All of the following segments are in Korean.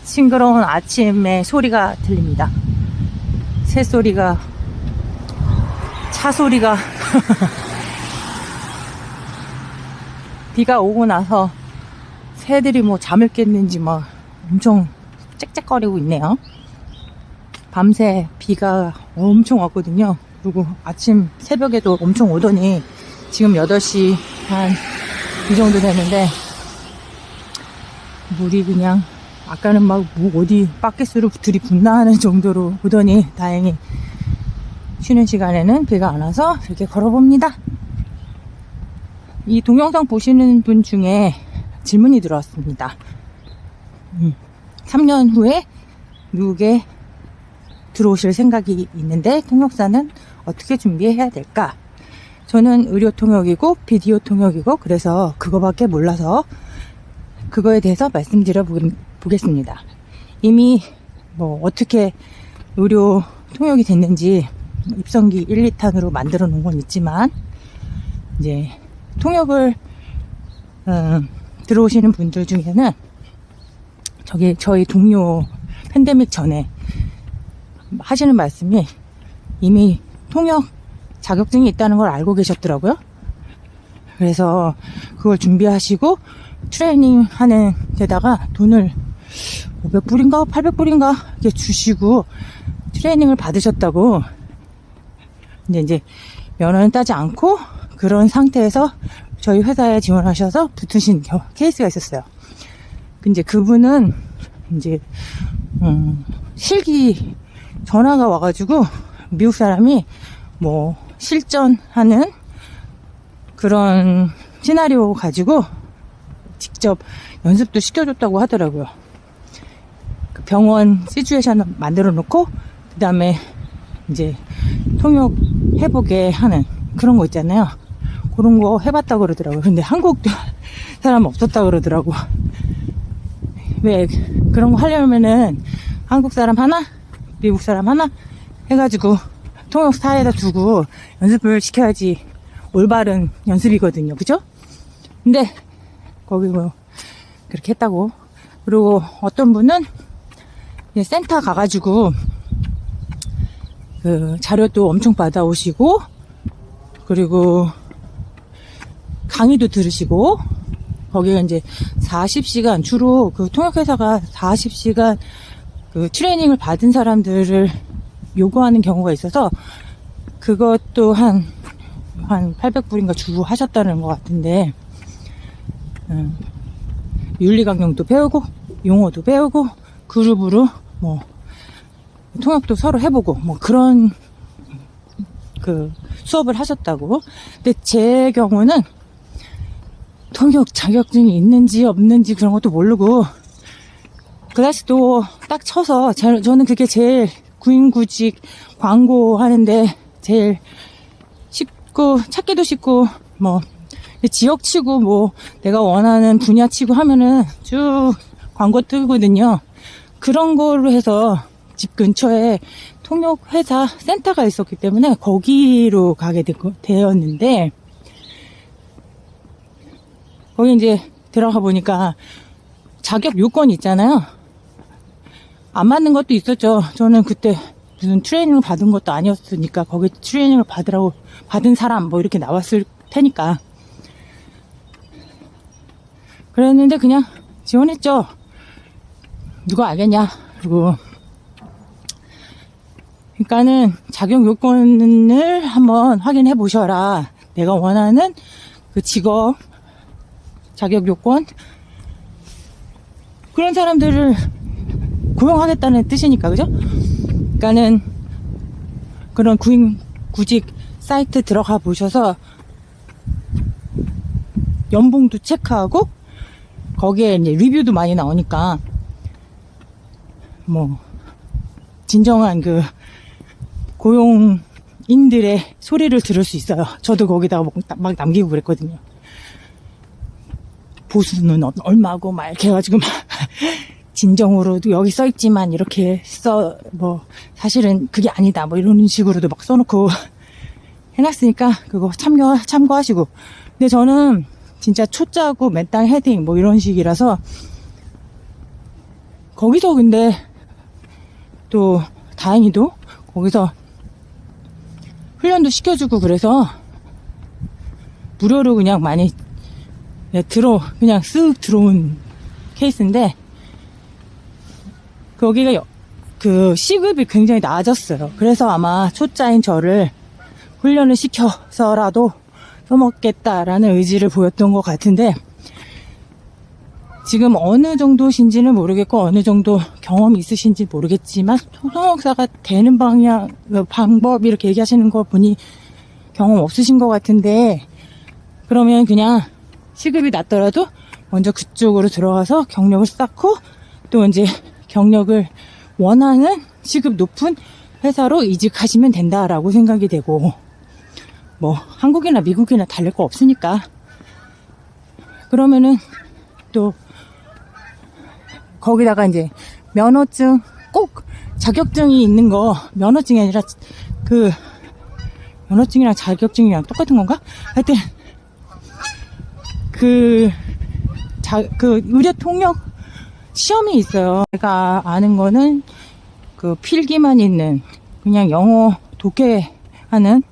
싱그러운 아침의 소리가 들립니다. 새소리가, 차소리가. 비가 오고 나서 새들이 뭐 잠을 깼는지 막 엄청 짹짹거리고 있네요. 밤새 비가 엄청 왔거든요. 그리고 아침 새벽에도 엄청 오더니 지금 8시 한 이 정도 되는데 물이 그냥 아까는 막 뭐 어디 바켓으로 들이붓나 하는 정도로 오더니 다행히 쉬는 시간에는 비가 안 와서 이렇게 걸어봅니다. 이 동영상 보시는 분 중에 질문이 들어왔습니다. 3년 후에 미국에 들어오실 생각이 있는데 통역사는 어떻게 준비해야 될까? 저는 의료 통역이고 비디오 통역이고 그래서 그거밖에 몰라서 그거에 대해서 말씀드려 보겠습니다. 이미 뭐 어떻게 의료 통역이 됐는지 입성기 1, 2탄으로 만들어 놓은 건 있지만 이제 통역을 들어오시는 분들 중에는 저희 동료 팬데믹 전에 하시는 말씀이 이미 통역 자격증이 있다는 걸 알고 계셨더라고요. 그래서 그걸 준비하시고 트레이닝 하는 데다가 돈을 500불인가 800불인가 이렇게 주시고 트레이닝을 받으셨다고. 근데 이제 면허는 따지 않고 그런 상태에서 저희 회사에 지원하셔서 붙으신 케이스가 있었어요. 근데 그분은 이제 실기 전화가 와가지고 미국 사람이 뭐 실전하는 그런 시나리오 가지고 직접 연습도 시켜줬다고 하더라고요. 그 병원 시츄에이션을 만들어 놓고 그 다음에 이제 통역 해보게 하는 그런 거 있잖아요. 그런 거 해봤다고 그러더라고요. 근데 한국 사람 없었다고 그러더라고. 왜 그런 거 하려면은 한국 사람 하나 미국 사람 하나 해가지고 통역사에다 두고 연습을 시켜야지 올바른 연습이거든요. 그죠? 근데 거기 뭐 그렇게 했다고. 그리고 어떤 분은 센터 가가지고 그 자료도 엄청 받아오시고 그리고 강의도 들으시고 거기가 이제 40시간 주로 그 통역회사가 40시간 그 트레이닝을 받은 사람들을 요구하는 경우가 있어서 그것도 한 800불인가 주고 하셨다는 것 같은데 윤리강령도 배우고 용어도 배우고 그룹으로 뭐 통역도 서로 해보고 뭐 그런 그 수업을 하셨다고. 근데 제 경우는 통역 자격증이 있는지 없는지 그런 것도 모르고 그다시 또 딱 쳐서 저는 그게 제일 구인구직 광고 하는데 제일 쉽고 찾기도 쉽고 뭐 지역 치고 뭐 내가 원하는 분야 치고 하면은 쭉 광고 뜨거든요. 그런 걸로 해서 집 근처에 통역 회사 센터가 있었기 때문에 거기로 가게 되었는데 거기 이제 들어가 보니까 자격 요건이 있잖아요. 안 맞는 것도 있었죠. 저는 그때 무슨 트레이닝을 받은 것도 아니었으니까 거기 트레이닝을 받은 사람 뭐 이렇게 나왔을 테니까 그랬는데 그냥 지원했죠. 누가 알겠냐. 그리고 그러니까는 자격 요건을 한번 확인해 보셔라. 내가 원하는 그 직업 자격 요건 그런 사람들을 고용하겠다는 뜻이니까 그죠? 그러니까는 그런 구직 사이트 들어가 보셔서 연봉도 체크하고 거기에 이제 리뷰도 많이 나오니까 뭐 진정한 그 고용인들의 소리를 들을 수 있어요. 저도 거기다가 막 남기고 그랬거든요. 보수는 얼마고 막 이렇게 해가지고 막 진정으로도 여기 써있지만 이렇게 뭐 사실은 그게 아니다 뭐 이런 식으로도 막 써놓고 해놨으니까 그거 참고하시고. 근데 저는 진짜 초짜고 맨땅 헤딩 뭐 이런 식이라서 거기서 근데 또 다행히도 거기서 훈련도 시켜주고 그래서 무료로 그냥 많이 그냥 쓱 들어온 케이스인데, 거기가 그 시급이 굉장히 낮았어요. 그래서 아마 초짜인 저를 훈련을 시켜서라도 써먹겠다라는 의지를 보였던 것 같은데, 지금 어느 정도신지는 모르겠고 어느 정도 경험이 있으신지 모르겠지만 통역사가 되는 방법 이렇게 얘기하시는 거 보니 경험 없으신 것 같은데, 그러면 그냥 시급이 낮더라도 먼저 그쪽으로 들어가서 경력을 쌓고 또 이제 경력을 원하는 시급 높은 회사로 이직하시면 된다라고 생각이 되고, 뭐 한국이나 미국이나 다를 거 없으니까. 그러면은 또 거기다가 이제 면허증, 꼭 자격증이 있는 거, 면허증이 아니라 그 면허증이랑 자격증이랑 똑같은 건가? 하여튼 그 의료 통역 시험이 있어요. 제가 아는 거는 그 필기만 있는 그냥 영어 독해하는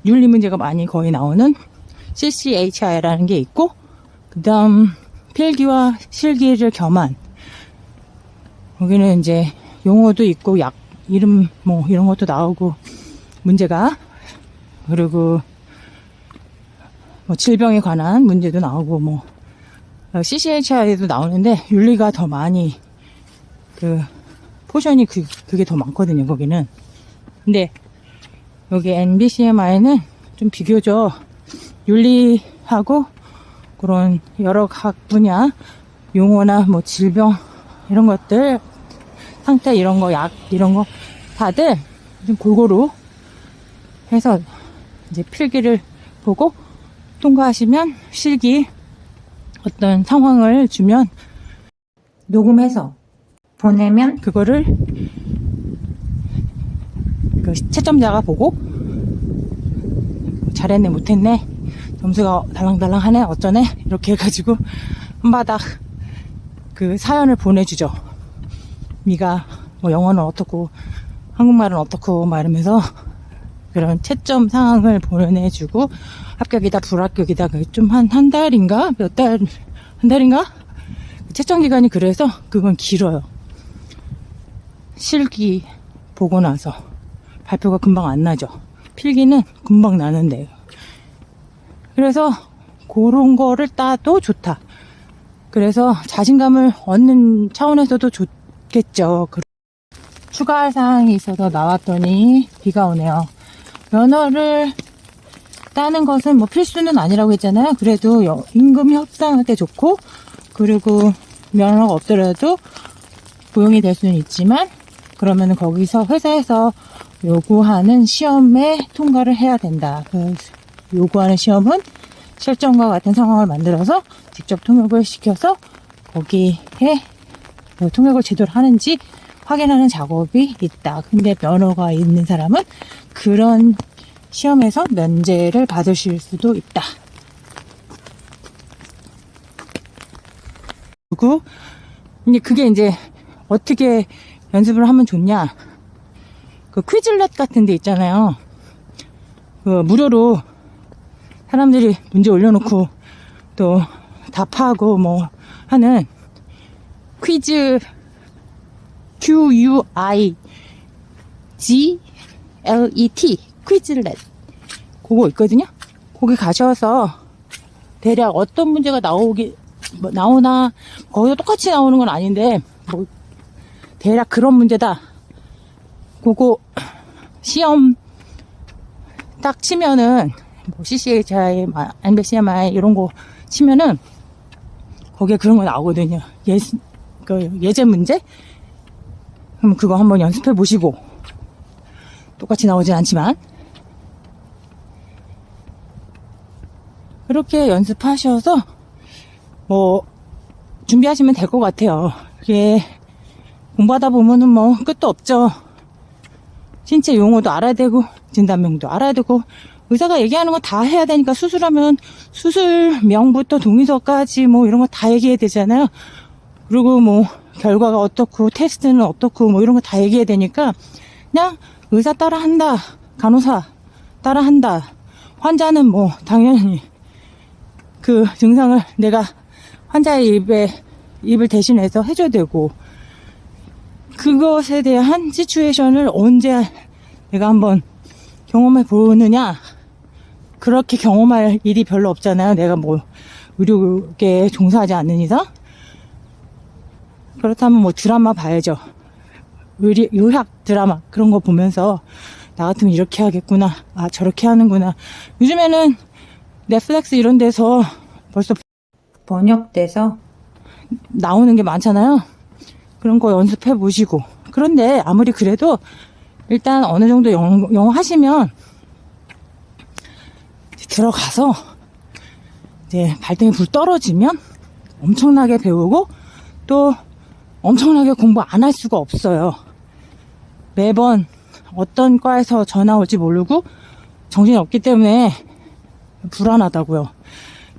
윤리 문제가 많이 거의 나오는 CCHI라는 게 있고, 그 다음 필기와 실기를 겸한, 여기는 이제 용어도 있고 약 이름 뭐 이런 것도 나오고 문제가, 그리고 뭐 질병에 관한 문제도 나오고, 뭐 CCHI에도 나오는데 윤리가 더 많이 그 포션이 그게 더 많거든요, 거기는. 근데 여기 NBCMI는 좀 비교적 윤리하고 그런 여러 각 분야 용어나 뭐 질병 이런 것들, 상태 이런 거, 약 이런 거 다들 좀 골고루 해서 이제 필기를 보고 통과하시면 실기 어떤 상황을 주면 녹음해서 보내면 그거를 그 채점자가 보고 잘했네 못했네, 점수가 달랑달랑하네 어쩌네 이렇게 해가지고 한바닥 그 사연을 보내주죠. 네가 뭐 영어는 어떻고 한국말은 어떻고 막 이러면서 그런 채점 상황을 보내주고, 합격이다 불합격이다 좀 한 달인가 한 달인가 채점 기간이. 그래서 그건 길어요. 실기 보고 나서 발표가 금방 안 나죠. 필기는 금방 나는데. 그래서 그런 거를 따도 좋다. 그래서 자신감을 얻는 차원에서도 좋겠죠. 추가할 사항이 있어서 나왔더니 비가 오네요. 면허를 따는 것은 뭐 필수는 아니라고 했잖아요. 그래도 임금 협상할 때 좋고, 그리고 면허가 없더라도 고용이 될 수는 있지만, 그러면은 거기서 회사에서 요구하는 시험에 통과를 해야 된다. 그 요구하는 시험은 실전과 같은 상황을 만들어서 직접 통역을 시켜서 거기에 통역을 제대로 하는지 확인하는 작업이 있다. 근데 면허가 있는 사람은 그런 시험에서 면제를 받으실 수도 있다. 그리고 그게 이제 어떻게 연습을 하면 좋냐? 그 퀴즐렛 같은 데 있잖아요. 그 무료로 사람들이 문제 올려놓고 또 답하고 뭐 하는 퀴즈, QUIGLET 퀴즐렛 그거 있거든요. 거기 가셔서 대략 어떤 문제가 나오나, 거기서 똑같이 나오는 건 아닌데 뭐 대략 그런 문제다. 그거 시험 딱 치면은 뭐 CCHI, NBCMI 이런 거 치면은 거기에 그런 거 나오거든요. 예제 문제? 그럼 그거 한번 연습해 보시고, 똑같이 나오진 않지만 그렇게 연습하셔서 뭐 준비하시면 될 것 같아요. 이게 공부하다 보면은 뭐 끝도 없죠. 신체 용어도 알아야 되고 진단명도 알아야 되고, 의사가 얘기하는 거 다 해야 되니까, 수술하면 수술명부터 동의서까지 뭐 이런 거 다 얘기해야 되잖아요. 그리고 뭐 결과가 어떻고 테스트는 어떻고 뭐 이런 거 다 얘기해야 되니까 그냥 의사 따라 한다, 간호사 따라 한다, 환자는 뭐 당연히 그 증상을 내가 환자의 입을 대신해서 해줘야 되고, 그것에 대한 시츄에이션을 언제 내가 한번 경험해 보느냐. 그렇게 경험할 일이 별로 없잖아요. 내가 뭐 의료계에 종사하지 않는 이상. 그렇다면 뭐 드라마 봐야죠. 의학 드라마 그런 거 보면서 나 같으면 이렇게 하겠구나, 아 저렇게 하는구나. 요즘에는 넷플릭스 이런 데서 벌써 번역돼서 나오는 게 많잖아요. 그런 거 연습해 보시고. 그런데 아무리 그래도 일단 어느 정도 영어 하시면 들어가서 이제 발등에 불 떨어지면 엄청나게 배우고 또 엄청나게 공부 안 할 수가 없어요. 매번 어떤 과에서 전화 올지 모르고 정신이 없기 때문에 불안하다고요.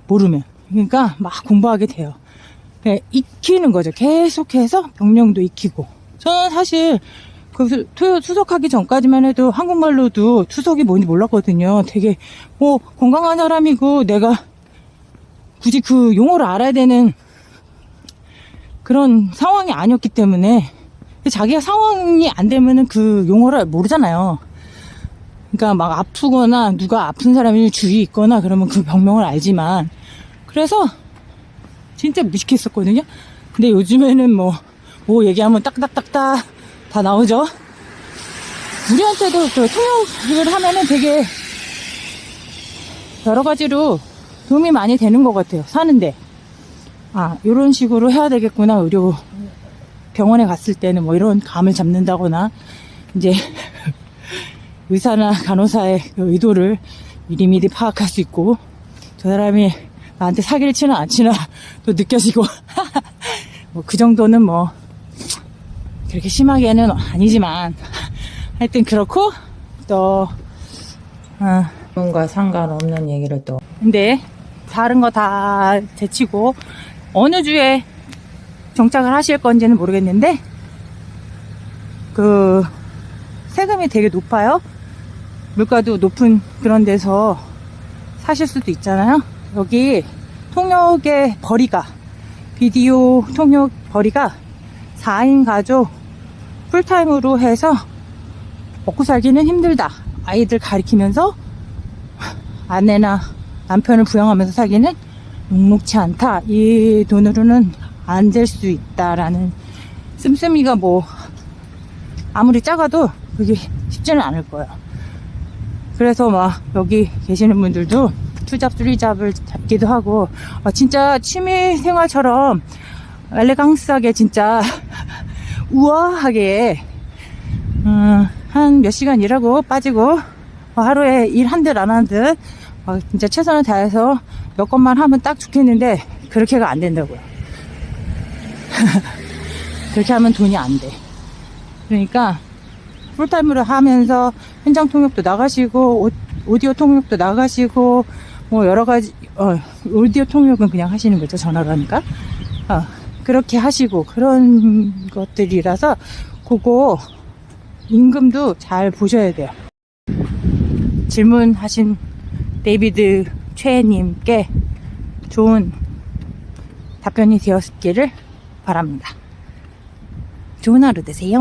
모르면. 그러니까 막 공부하게 돼요. 익히는 거죠. 계속해서 병명도 익히고. 저는 사실 그 투석하기 전까지만 해도 한국말로도 투석이 뭔지 몰랐거든요. 되게 뭐 건강한 사람이고 내가 굳이 그 용어를 알아야 되는 그런 상황이 아니었기 때문에, 자기가 상황이 안 되면은 그 용어를 모르잖아요. 그러니까 막 아프거나 누가 아픈 사람이 주위에 있거나 그러면 그 병명을 알지만, 그래서 진짜 무식했었거든요. 근데 요즘에는 뭐 얘기하면 딱딱딱딱 다 나오죠. 우리한테도 그 통역을 하면은 되게 여러 가지로 도움이 많이 되는 것 같아요. 사는데. 아, 요런 식으로 해야 되겠구나. 의료 병원에 갔을 때는 뭐 이런 감을 잡는다거나, 이제 의사나 간호사의 의도를 미리미리 파악할 수 있고, 저 사람이 나한테 사기를 치나 안 치나 또 느껴지고 뭐 그 정도는 뭐 그렇게 심하게는 아니지만 하여튼 그렇고, 또 뭔가 상관없는 얘기를 또. 근데 다른 거 다 제치고 어느 주에 정착을 하실 건지는 모르겠는데, 그 세금이 되게 높아요. 물가도 높은 그런 데서 사실 수도 있잖아요. 여기 통역의 벌이가, 비디오 통역 벌이가 4인 가족 풀타임으로 해서 먹고 살기는 힘들다. 아이들 가리키면서 아내나 남편을 부양하면서 살기는 녹록치 않다. 이 돈으로는 안 될 수 있다라는 씀씀이가 뭐 아무리 작아도 그게 쉽지는 않을 거예요. 그래서 막 여기 계시는 분들도 투잡, 쓰리잡을 잡기도 하고, 진짜 취미생활처럼 엘레강스하게 진짜 우아하게 한 몇 시간 일하고 빠지고 하루에 일 한 듯 안 한 듯 진짜 최선을 다해서 몇 건만 하면 딱 좋겠는데 그렇게가 안 된다고요. 그렇게 하면 돈이 안 돼. 그러니까 풀타임으로 하면서 현장 통역도 나가시고 오디오 통역도 나가시고 뭐 여러 가지, 오디오 통역은 그냥 하시는 거죠. 전화로 하니까. 그렇게 하시고 그런 것들이라서 그거 임금도 잘 보셔야 돼요. 질문하신 데이비드 최님께 좋은 답변이 되었기를 바랍니다. 좋은 하루 되세요.